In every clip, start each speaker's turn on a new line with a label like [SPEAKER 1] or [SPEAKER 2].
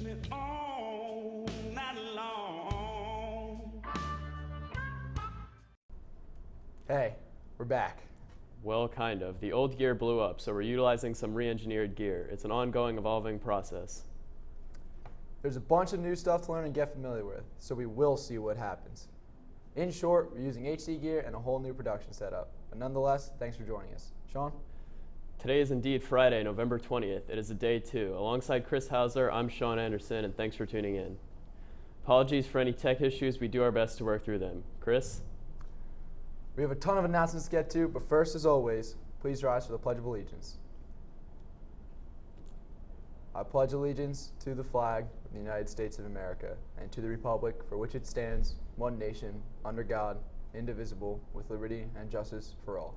[SPEAKER 1] me all night long.
[SPEAKER 2] Hey, we're back.
[SPEAKER 3] Well, kind of. The old gear blew up, so we're utilizing some re-engineered gear. It's an ongoing, evolving process.
[SPEAKER 2] There's a bunch of new stuff to learn and get familiar with, so we will see what happens. In short, we're using HD gear and a whole new production setup. But nonetheless, thanks for joining us. Sean?
[SPEAKER 3] Today is indeed Friday, November 20th. It is a day two. Alongside Chris Hauser, I'm Sean Anderson, and thanks for tuning in. Apologies for any tech issues. We do our best to work through them. Chris?
[SPEAKER 2] We have a ton of announcements to get to, but first, as always, please rise for the Pledge of Allegiance. I pledge allegiance to the flag of the United States of America and to the republic for which it stands, one nation, under God, indivisible, with liberty and justice for all.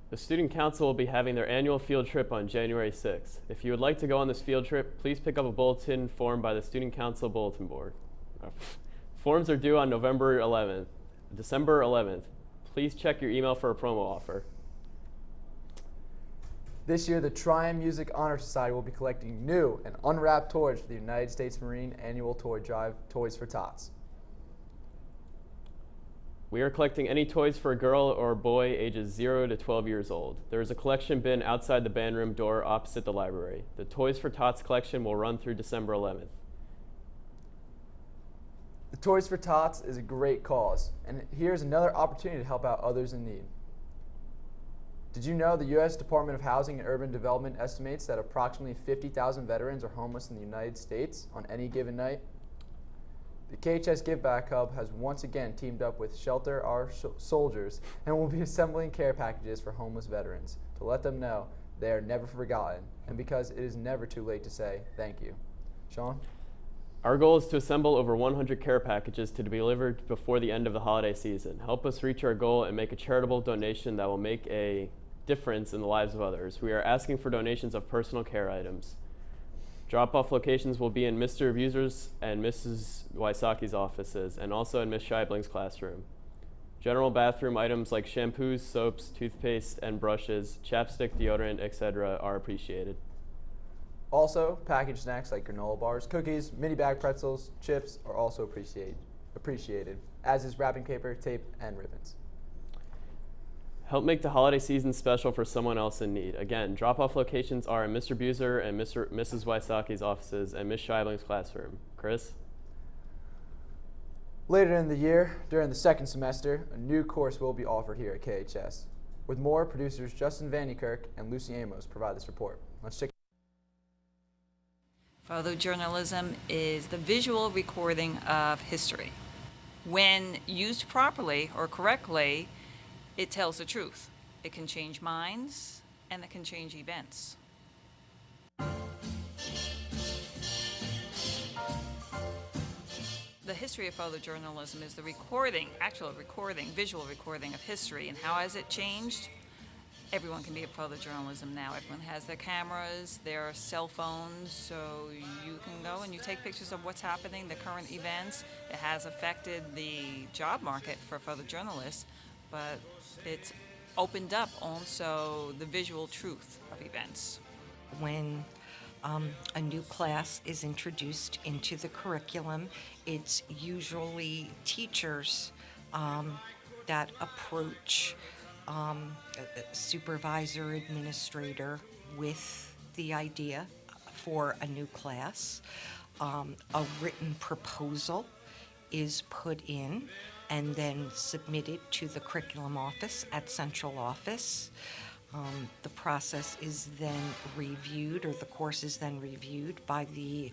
[SPEAKER 3] The Student Council will be having their annual field trip on January 6th. If you would like to go on this field trip, please pick up a bulletin form by the Student Council bulletin board. Forms are due on December 11th. Please check your email for a promo offer.
[SPEAKER 2] This year, the Triumph Music Honor Society will be collecting new and unwrapped toys for the United States Marine Annual Toy Drive, Toys for Tots.
[SPEAKER 3] We are collecting any toys for a girl or boy ages 0 to 12 years old. There is a collection bin outside the band room door opposite the library. The Toys for Tots collection will run through December 11th.
[SPEAKER 2] The Toys for Tots is a great cause, and here's another opportunity to help out others in need. Did you know the U.S. Department of Housing and Urban Development estimates that approximately 50,000 veterans are homeless in the United States on any given night? The KHS Give Back Hub has once again teamed up with Shelter Our Soldiers and will be assembling care packages for homeless veterans to let them know they are never forgotten, and because it is never too late to say thank you. Sean?
[SPEAKER 3] Our goal is to assemble over 100 care packages to be delivered before the end of the holiday season. Help us reach our goal and make a charitable donation that will make a difference in the lives of others. We are asking for donations of personal care items. Drop-off locations will be in Mr. Abuser's and Mrs. Wysocki's offices, and also in Ms. Scheibling's classroom. General bathroom items like shampoos, soaps, toothpaste, and brushes, chapstick, deodorant, etc. are appreciated.
[SPEAKER 2] Also, packaged snacks like granola bars, cookies, mini bag pretzels, chips are also appreciated, as is wrapping paper, tape, and ribbons.
[SPEAKER 3] Help make the holiday season special for someone else in need. Again, drop-off locations are in Mr. Buser and Mrs. Wysocki's offices and Ms. Scheibling's classroom. Chris?
[SPEAKER 2] Later in the year, during the second semester, a new course will be offered here at KHS. With more, producers Justin Vannikirk and Lucy Amos provide this report. Let's check.
[SPEAKER 4] Photojournalism is the visual recording of history. When used properly or correctly, it tells the truth. It can change minds, and it can change events. The history of photojournalism is the actual recording, visual recording of history. And how has it changed? Everyone can be a photojournalism now. Everyone has their cameras, their cell phones, so you can go and you take pictures of what's happening, the current events. It has affected the job market for photojournalists, but it's opened up also the visual truth of events.
[SPEAKER 5] When a new class is introduced into the curriculum, it's usually teachers that approach a supervisor, administrator with the idea for a new class. A written proposal is put in and then submitted to the curriculum office at central office. The process is then reviewed, or the course is then reviewed by the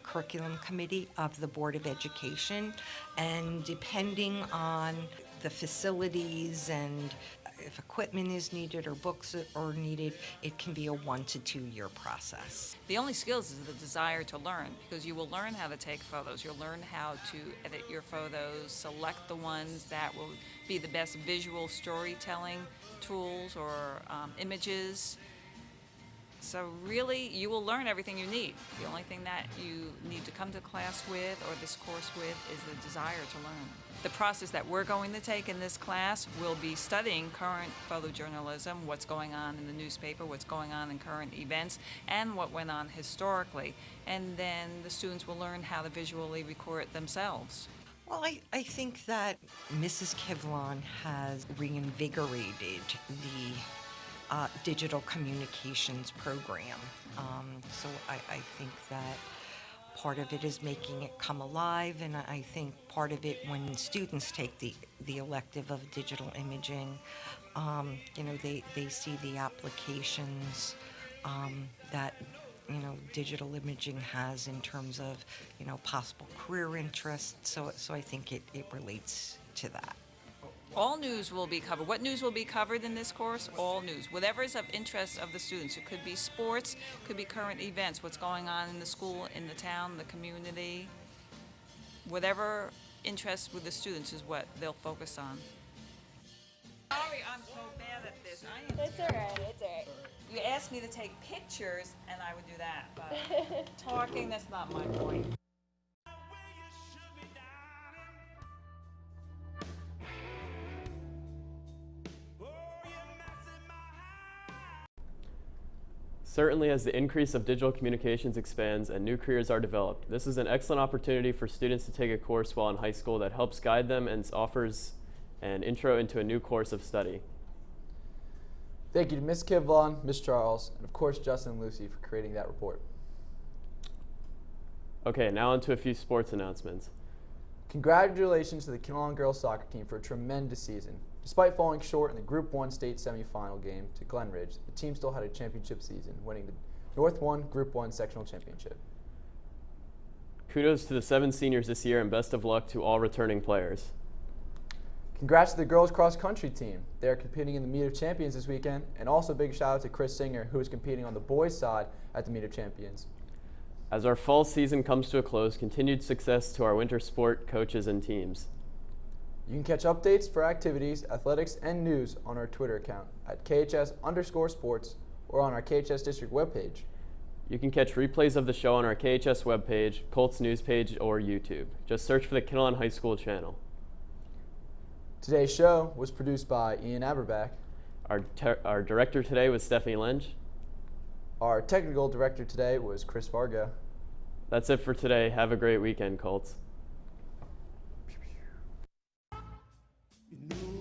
[SPEAKER 5] curriculum committee of the Board of Education, and depending on the facilities and if equipment is needed or books are needed, it can be a 1 to 2 year process.
[SPEAKER 4] The only skills is the desire to learn, because you will learn how to take photos. You'll learn how to edit your photos, select the ones that will be the best visual storytelling tools or images. So really, you will learn everything you need. The only thing that you need to come to class with or this course with is the desire to learn. The process that we're going to take in this class will be studying current photojournalism, what's going on in the newspaper, what's going on in current events, and what went on historically. And then the students will learn how to visually record it themselves.
[SPEAKER 5] Well, I think that Mrs. Kinnelon has reinvigorated the digital communications program. So I think that part of it is making it come alive, and I think part of it, when students take the elective of digital imaging, they see the applications that digital imaging has in terms of possible career interests. So I think it relates to that.
[SPEAKER 4] All news will be covered. What news will be covered in this course? All news. Whatever is of interest of the students. It could be sports, could be current events, what's going on in the school, in the town, the community. Whatever interests with the students is what they'll focus on. Sorry, I'm so bad at this.
[SPEAKER 6] It's alright, it's alright.
[SPEAKER 4] You asked me to take pictures, and I would do that, but talking, that's not my point.
[SPEAKER 3] Certainly, as the increase of digital communications expands and new careers are developed, this is an excellent opportunity for students to take a course while in high school that helps guide them and offers an intro into a new course of study.
[SPEAKER 2] Thank you to Ms. Kinnelon, Ms. Charles, and of course Justin and Lucy for creating that report.
[SPEAKER 3] Okay, now on to a few sports announcements.
[SPEAKER 2] Congratulations to the Kinnelon girls soccer team for a tremendous season. Despite falling short in the Group 1 state semifinal game to Glen Ridge, the team still had a championship season, winning the North 1 Group 1 sectional championship.
[SPEAKER 3] Kudos to the 7 seniors this year and best of luck to all returning players.
[SPEAKER 2] Congrats to the girls cross country team. They are competing in the Meet of Champions this weekend, and also a big shout out to Chris Singer, who is competing on the boys' side at the Meet of Champions.
[SPEAKER 3] As our fall season comes to a close, continued success to our winter sport coaches and teams.
[SPEAKER 2] You can catch updates for activities, athletics, and news on our Twitter account at KHS_sports or on our KHS District webpage.
[SPEAKER 3] You can catch replays of the show on our KHS webpage, Colts news page, or YouTube. Just search for the Kinnelon High School channel.
[SPEAKER 2] Today's show was produced by Ian Aberback.
[SPEAKER 3] Our director today was Stephanie Lynch.
[SPEAKER 2] Our technical director today was Chris Fargo.
[SPEAKER 3] That's it for today. Have a great weekend, Colts.
[SPEAKER 1] You know